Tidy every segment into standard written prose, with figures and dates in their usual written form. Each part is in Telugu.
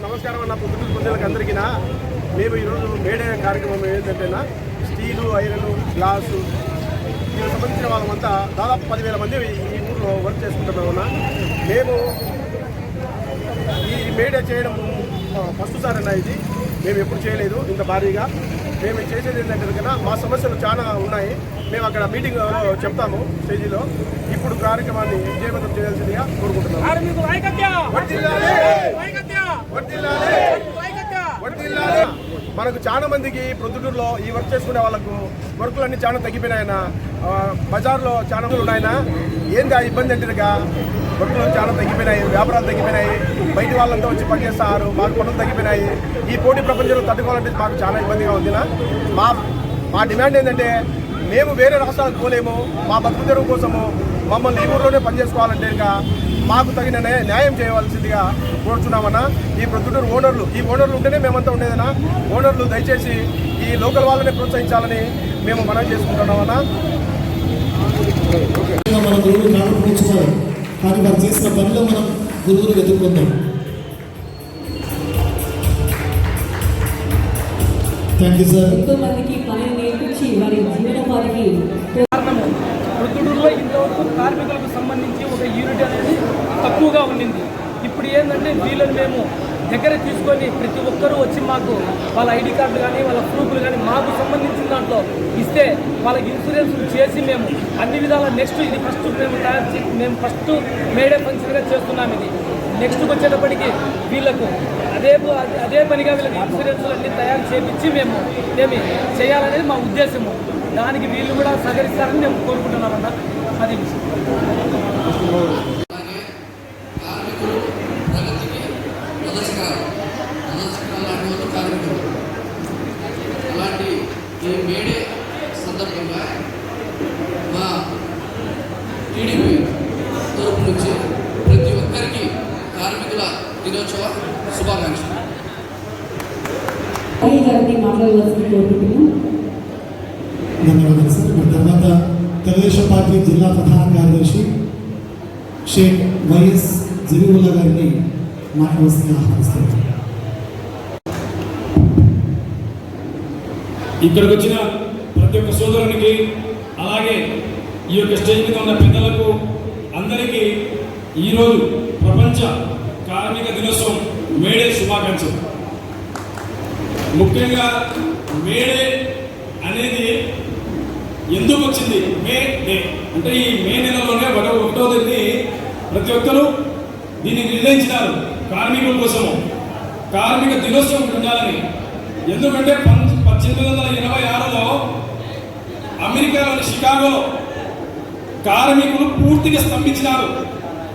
నమస్కారం అన్న పొద్దుటూరు అందరికీ. మేము ఈరోజు మేడే కార్యక్రమం ఏంటంటే స్టీలు, ఐరన్, గ్లాసు దీనికి సంబంధించిన వాళ్ళమంతా దాదాపు 10,000 మంది ఈ ఊళ్ళో వర్క్ చేసుకుంటున్నామన్నా. మేము ఈ మేడే చేయడం ఫస్ట్ సార్ అన్న. ఇది మేము ఎప్పుడు చేయలేదు ఇంత భారీగా. మేము చేసేది ఏంటంటే కన్నా మా సమస్యలు చాలా ఉన్నాయి. మేము అక్కడ మీటింగ్ చెప్తాము స్టేజీలో. ఇప్పుడు కార్యక్రమాన్ని విజయవంతం చేయాల్సిందిగా కోరుకుంటున్నాము. మనకు చాలా మందికి ప్రొద్దుటూరులో ఈ వర్క్ చేసుకునే వాళ్ళకు వర్కులు అన్నీ చాలా తగ్గిపోయినాయన. బజార్లో చాలా మంది ఉన్నాయన. ఏంది ఆ ఇబ్బంది అంటే వర్కులు చాలా తగ్గిపోయినాయి, వ్యాపారాలు తగ్గిపోయినాయి, బయట వాళ్ళంతా వచ్చి పనిచేస్తారు, మాకు పనులు తగ్గిపోయినాయి. ఈ పోటీ ప్రపంచంలో తట్టుకోవాలంటే మాకు చాలా ఇబ్బందిగా ఉంది. మా డిమాండ్ ఏంటంటే మేము వేరే రాష్ట్రాలకు పోలేము. మా బతుకు తెరువు కోసము మమ్మల్ని ఈ ఊళ్ళోనే పనిచేసుకోవాలంటే మాకు తగిన న్యాయం చేయవలసిందిగా కోరుచున్నామన్నా. ఈ ప్రొద్దుటూరు ఓనర్లు ఉంటేనే మేమంతా ఉండేదన్నా. ఓనర్లు దయచేసి ఈ లోకల్ వాళ్ళని ప్రోత్సహించాలని మేము మనం చేసుకుంటున్నామన్నా. మన గురువులు కాకపోతున్నారు, కానీ వారు చేసిన పనిలో మనం గురువులు వెతుక్కుందాం. Thank you sir. ఎంతో మందికి పని నేర్పించి వారి జీవనోపాధికి కారణము ప్రొద్దుటూరులో ఇంతవరకు కార్మికులకు సంబంధించి ఒక యూనిట్ అనేది తక్కువగా ఉండింది. ఇప్పుడు ఏంటంటే వీళ్ళని మేము దగ్గర తీసుకొని ప్రతి ఒక్కరూ వచ్చి మాకు వాళ్ళ ఐడి కార్డులు కానీ వాళ్ళ ప్రూఫ్లు కానీ మాకు సంబంధించిన దాంట్లో ఇస్తే వాళ్ళకి ఇన్సూరెన్స్ చేసి మేము అన్ని విధాల నెక్స్ట్ ఇది ఫస్ట్ మేము ఫస్ట్ మేడే ఫంక్షన్గా చేస్తున్నాం. ఇది నెక్స్ట్కి వచ్చేటప్పటికి వీళ్ళకు అదే పనిగా వీళ్ళకి ఇన్సూరెన్స్లు అన్నీ తయారు చేయించి మేము చేయాలనేది మా ఉద్దేశము. దానికి వీళ్ళు కూడా సహకరిస్తారని మేము కోరుకుంటున్నామన్నా. అది అలాంటి ఈ మేడే సందర్భంగా మా టీడీపీ తరపు నుంచి ప్రతి ఒక్కరికి కార్మికుల దినోత్సవ శుభాకాంక్షలు. ధన్యవాదాలు సార్. తర్వాత తెలుగుదేశం పార్టీ జిల్లా ప్రధాన కార్యదర్శి షేక్ వైఎస్ జరీవుల్లా గారిని మాట్లాడాల్సిందిగా ఆహ్వానిస్తారు. ఇక్కడికి వచ్చిన ప్రతి ఒక్క సోదరునికి, అలాగే ఈ యొక్క స్టేజ్ మీద ఉన్న పెద్దలకు అందరికీ ఈరోజు ప్రపంచ కార్మిక దినోత్సవం మేడే శుభాకాంక్షలు. ముఖ్యంగా మేడే అనేది ఎందుకు వచ్చింది? మే డే అంటే ఈ మే నెలలోనే 1వ తేదీ ప్రతి ఒక్కరూ దీన్ని నిర్ణయించినారు కార్మికుల కోసము. కార్మిక దినోత్సవం ఉండాలని. ఎందుకంటే 1886లో అమెరికాలోని షికాగోలో కార్మికులు పూర్తిగా స్తంభించినారు.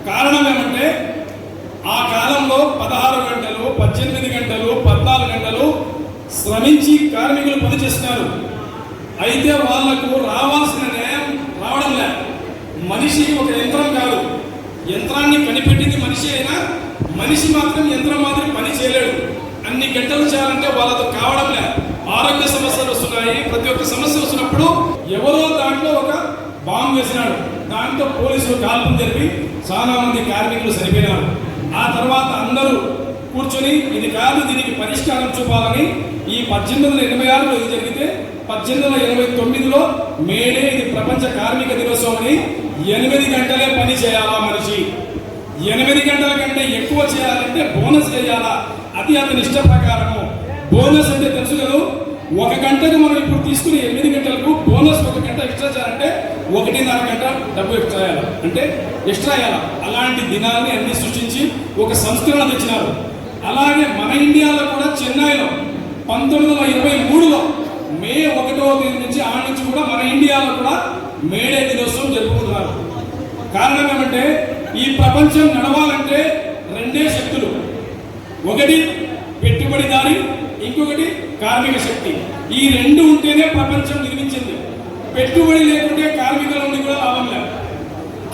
కారణం ఏమంటే ఆ కాలంలో 16 గంటలు, 18 గంటలు, 14 గంటలు శ్రమించి కార్మికులు పనిచేస్తున్నారు. అయితే వాళ్లకు రావాల్సిన న్యాయం రావడం లే. మనిషి ఒక యంత్రం కాదు. యంత్రాన్ని కనిపెట్టింది మనిషి అయినా మనిషి మాత్రం యంత్రం మాత్రం పని చేయలేడు. అన్ని గంటలు చేయాలంటే వాళ్ళతో కావడం లే. ఆరోగ్య సమస్యలు వస్తున్నాయి. ప్రతి ఒక్క సమస్య వస్తున్నప్పుడు ఎవరో దాంట్లో ఒక బాంబు వేసినాడు. దాంతో పోలీసులు కాల్పులు జరిపి చాలా మంది కార్మికులు చనిపోయినారు. ఆ తర్వాత అందరూ కూర్చొని ఇది కాదు, దీనికి పరిష్కారం చూపాలని ఈ 1886లో ఇది జరిగితే 1889లో మేడే ఇది ప్రపంచ కార్మిక దినోత్సవం అని 8 గంటలే పని చేయాలా మనిషి. 8 గంటల కంటే ఎక్కువ చేయాలంటే బోనస్ చేయాలా. అది అతని ఇష్ట ప్రకారము. బోనస్ అంటే తెలుసు కదా, 1 గంటకు మనం ఇప్పుడు తీసుకుని 8 గంటలకు బోనస్ 1 గంట ఎక్స్ట్రా చేయాలంటే 1.5 గంట డబ్బు ఎక్స్ట్రా చేయాలి, అంటే ఎక్స్ట్రా చేయాలి. అలాంటి దినాన్ని అన్ని సృష్టించి ఒక సంస్కరణ తెచ్చినారు. అలాగే మన ఇండియాలో కూడా చెన్నైలో 1923లో మే 1వ తేదీ నుంచి ఆ నుంచి కూడా మన ఇండియాలో కూడా మేడే దినోత్సవం జరుపుకుంటున్నారు. కారణం ఏమంటే ఈ ప్రపంచం నడవాలంటే 2 శక్తులు. ఒకటి పెట్టుబడిదారి, ఇంకొకటి కార్మిక శక్తి. ఈ రెండు ఉంటేనే ప్రపంచం నిర్మించింది. పెట్టుబడి లేకుంటే కార్మికుల నుండి కూడా లాభం లేదు.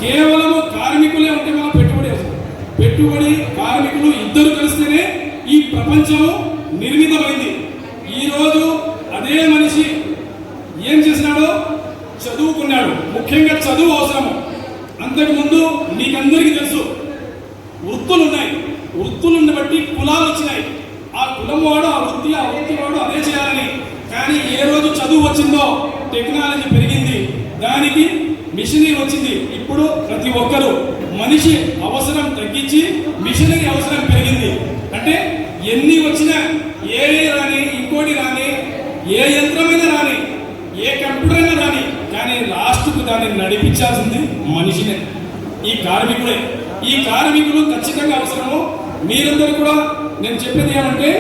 కేవలం కార్మికులే ఉంటే మనం పెట్టుబడి అవసరం. పెట్టుబడి కార్మికులు ఇద్దరు కలిస్తేనే ఈ ప్రపంచము నిర్మితమైంది. ఈరోజు అదే మనిషి ఏం చేసినాడో చదువుకున్నాడు. ముఖ్యంగా చదువు అవసరము. అంతకుముందు మీకందరికీ తెలుసు వృత్తులు ఉన్నాయి. వృత్తులను బట్టి కులాలు వచ్చినాయి. ఆ కులం వాడు ఆ వృత్తి వాడు అదే చేయాలని. కానీ ఏ రోజు చదువు వచ్చిందో టెక్నాలజీ పెరిగింది, దానికి మిషనరీ వచ్చింది. ఇప్పుడు ప్రతి ఒక్కరు మనిషి అవసరం తగ్గించి మిషనరీ అవసరం పెరిగింది. అంటే ఎన్ని వచ్చినా ఏ రాని, ఇంకోటి రాని, ఏ యంత్రమైనా రాని, ఏ కంప్యూటర్ అయినా రాని, కానీ లాస్ట్కు దాన్ని నడిపించాల్సింది మనిషినే, ఈ కార్మికుడే. ఈ కార్మికులు ఖచ్చితంగా అవసరము. మీరందరూ కూడా నేను చెప్పేది ఏమంటే,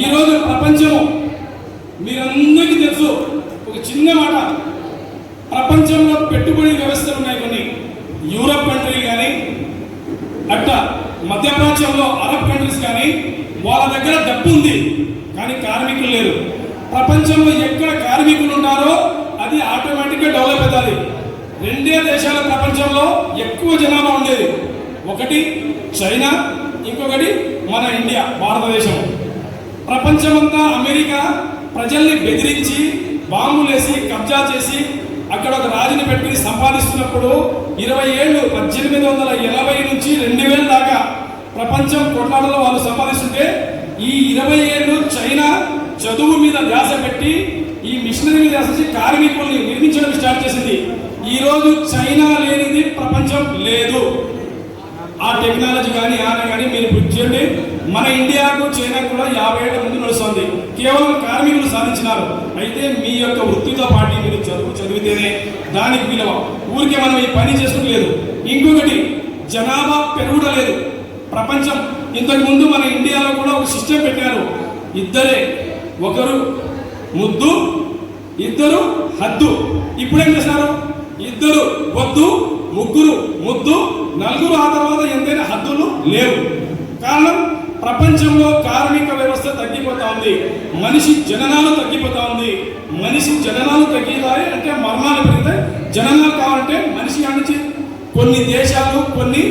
ఈరోజు ప్రపంచము మీరందరికీ తెలుసు. ఒక చిన్న మాట, ప్రపంచంలో పెట్టుబడి వ్యవస్థలు ఉన్నాయి కొన్ని. యూరప్ కంట్రీ కానీ, అట్లా మధ్యప్రాచ్యంలో అరబ్ కంట్రీస్ కానీ, వాళ్ళ దగ్గర డబ్బు ఉంది కానీ కార్మికులు లేరు. ప్రపంచంలో ఎక్కడ కార్మికులు ఉన్నారో అది ఆటోమేటిక్గా డెవలప్ అవుతుంది. రెండే దేశాల ప్రపంచంలో ఎక్కువ జనాభా ఉండేది. ఒకటి చైనా, ఇంకొకటి మన ఇండియా, భారతదేశం. ప్రపంచమంతా అమెరికా ప్రజల్ని బెదిరించి బాంబులేసి కబ్జా చేసి అక్కడ ఒక రాజుని పెట్టుకుని సంపాదిస్తున్నప్పుడు 20 ఏళ్ళు 1880 నుంచి 2000 దాకా ప్రపంచం కొట్లాటలో వాళ్ళు సంపాదిస్తుంటే, ఈ 20 ఏళ్ళు చైనా చదువు మీద ధ్యాస పెట్టి ఈ మిషనరీ మీద ధ్యాస చేసి కార్మికుల్ని నిర్మించడం స్టార్ట్ చేసింది. ఈ రోజు చైనా లేనిది ప్రపంచం లేదు. ఆ టెక్నాలజీ కానీ కానీ మీరు చూడండి, మన ఇండియాకు చైనా కూడా 50 ఏళ్ల ముందు నడుస్తుంది. కేవలం కార్మికులు సాధించినారు. అయితే మీ యొక్క వృత్తితో పాటు మీరు చదివితేనే దానికి విలువ. ఊరికే మనం ఈ పని చేసుకోలేదు. ఇంకొకటి, జనాభా పెరుగుడలేదు. ప్రపంచం ఇంతకు ముందు మన ఇండియాలో కూడా ఒక సిస్టమ్ పెట్టారు. ఇద్దరే, ఒకరు ముద్దు, ఇద్దరు హద్దు. ఇప్పుడేం చేశారు? ఇద్దరు వద్దు, ముగ్గురు ముద్దు, నలుగురు. ఆ తర్వాత ఎంతైనా హద్దులు లేవు. కారణం, ప్రపంచంలో కార్మిక వ్యవస్థ తగ్గిపోతా ఉంది. మనిషి జననాలు తగ్గిపోతా ఉంది. మనిషి జననాలు తగ్గితాయి అంటే మరణాలు పెరుగుతాయి. జననాలు కావాలంటే మనిషి నుంచి కొన్ని దేశాలు కొన్ని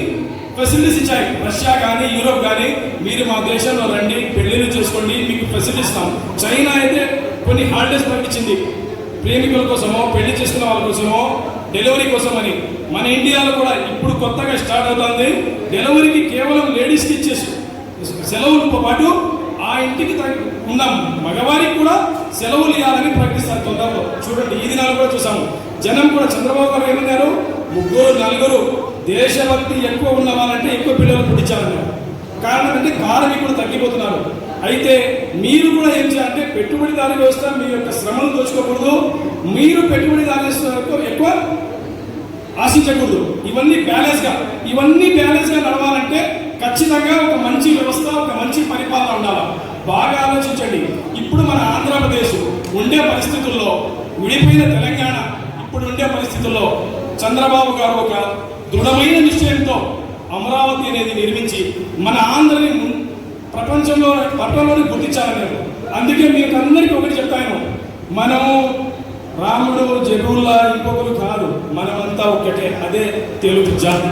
ఫెసిలిటీస్ ఇచ్చాయి. రష్యా కానీ యూరోప్ కానీ, మీరు మా దేశంలో రండి, పెళ్లిళ్ళు చేసుకోండి, మీకు ఫెసిలిటీ ఇస్తాం. చైనా అయితే కొన్ని హాలిడేస్ ప్రకటించింది, ప్రేమికుల కోసమో పెళ్లి చేసుకున్న వాళ్ళ కోసమో డెలివరీ కోసం అని. మన ఇండియాలో కూడా ఇప్పుడు కొత్తగా స్టార్ట్ అవుతుంది. డెలివరీకి కేవలం లేడీస్కి ఇచ్చేసి సెలవులతో పాటు ఆ ఇంటికి ఉన్న మగవారికి కూడా సెలవులు ఇవ్వాలని ప్రకటిస్తారు తొందరలో. చూడండి, ఈ దినాలు కూడా చూసాము. జనం కూడా చంద్రబాబు గారు ఏమన్నారు? 3-4 దేశభక్తి ఎక్కువ ఉన్న వాళ్ళంటే ఎక్కువ పిల్లలు పుట్టించాలన్నారు. కారణం అంటే కార్మికులు తగ్గిపోతున్నారు. అయితే మీరు కూడా ఏం చేయాలంటే, పెట్టుబడిదారీ వ్యవస్థ మీ యొక్క శ్రమను దోచుకోకూడదు. మీరు పెట్టుబడిదారీ వ్యవస్థ ఎక్కువ ఆశించకూడదు. ఇవన్నీ బ్యాలెన్స్గా నడవాలంటే ఖచ్చితంగా ఒక మంచి వ్యవస్థ, ఒక మంచి పరిపాలన ఉండాలి. బాగా ఆలోచించండి. ఇప్పుడు మన ఆంధ్రప్రదేశ్ ఉండే పరిస్థితుల్లో, విడిపోయిన తెలంగాణ ఇప్పుడు ఉండే పరిస్థితుల్లో చంద్రబాబు గారు ఒక దృఢమైన నిశ్చయంతో అమరావతి అనేది నిర్మించి మన ఆంధ్రని ప్రపంచంలో పట్టణంలోనే గుర్తించాలని. అందుకే మీకు అందరికీ ఒకటి చెప్తాను, మనము రాముడు జగుల్లా ఇంకొకరు కాదు, మనమంతా ఒక్కటే. అదే తెలుగు జాతి.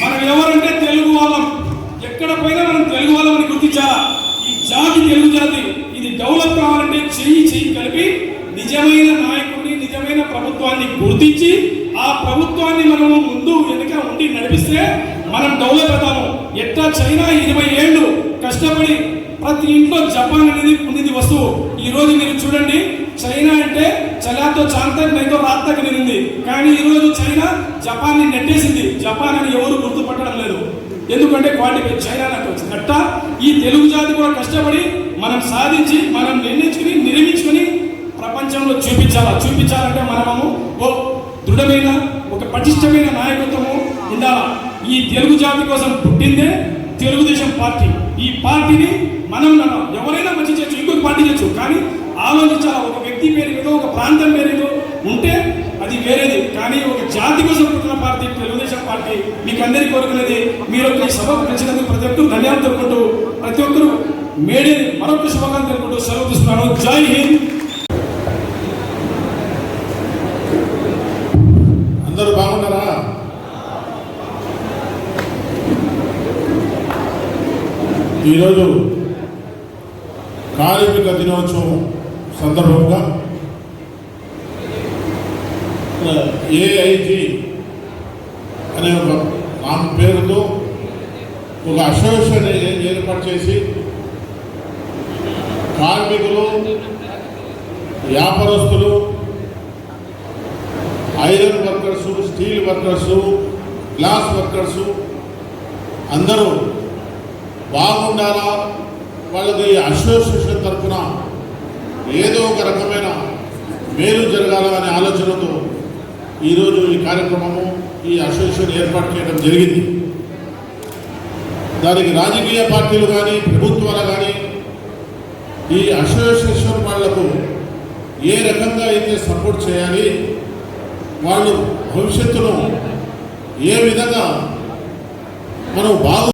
మనం ఎవరంటే తెలుగు వాళ్ళం. ఎక్కడ పోయినా మనం తెలుగు వాళ్ళమని గుర్తించాలా. ఈ జాతి తెలుగు జాతి. ఇది డెవలప్ కావాలంటే చెయ్యి కలిపి నిజమైన నాయకుడిని, నిజమైన ప్రభుత్వాన్ని గుర్తించి ఆ ప్రభుత్వాన్ని మనము ముందు వెనుక ఉండి నడిపిస్తే మనం డెవలప్ అవుతాము. ఎట్లా చైనా 20 ఏళ్ళు కష్టపడి ప్రతి ఇంట్లో జపాన్ అనేది ఉన్నది వస్తువు. ఈ రోజు మీరు చూడండి, చైనా అంటే చలాతో చాంతక్ నైతో రాత్ తక్ నింది. కానీ ఈ రోజు చైనా జపాన్ ని నెట్టేసింది. జపాన్ అని ఎవరు గుర్తుపట్టడం లేదు. ఎందుకంటే క్వాలిటీ చైనా కట్ట. ఈ తెలుగు జాతి కూడా కష్టపడి మనం సాధించి మనం నిర్మించుకుని ప్రపంచంలో చూపించాలంటే మనము దృఢమైన ఒక పటిష్టమైన నాయకత్వము ఉండాలా. ఈ తెలుగు జాతి కోసం పుట్టిందే తెలుగుదేశం పార్టీ. ఈ పార్టీని మనం ఎవరైనా మంచి చేయొచ్చు, ఇంకొక పార్టీ చేయొచ్చు, కానీ ఆలోచించాలి. ఒక వ్యక్తి పేరు ఏదో, ఒక ప్రాంతం పేరు ఏదో ఉంటే అది వేరేది. కానీ ఒక జాతి కోసం పుట్టిన పార్టీ తెలుగుదేశం పార్టీ. మీకు అందరికీ కోరుకునేది, మీరు ఒక సభకు పిలిచినందుకు ప్రతి ఒక్కరు ధన్యవాదాలు తెలుపుకుంటూ, ప్రతి ఒక్కరు మేడే మరొక శుభాకాంక్షలు తెలుపుకుంటూ సెలవు తీసుకున్నాను. జై హింద్. ఈరోజు కార్మిక దినోత్సవం సందర్భంగా ఏఐజీ అనే ఒక నామ పేరుతో ఒక అసోసియేషన్ ఏర్పాటు చేసి కార్మికులు, వ్యాపారస్తులు, iron workers, steel workers, glass workers అందరూ బాగుండాలా, వాళ్ళది అసోసియేషన్ తరఫున ఏదో ఒక రకమైన మేలు జరగాల అనే ఆలోచనతో ఈరోజు ఈ కార్యక్రమము, ఈ అసోసియేషన్ ఏర్పాటు చేయడం జరిగింది. దానికి రాజకీయ పార్టీలు కానీ ప్రభుత్వాలు కానీ ఈ అసోసియేషన్ వాళ్లకు ఏ రకంగా అయితే సపోర్ట్ చేయాలి, వాళ్ళు భవిష్యత్తులో ఏ విధంగా మనం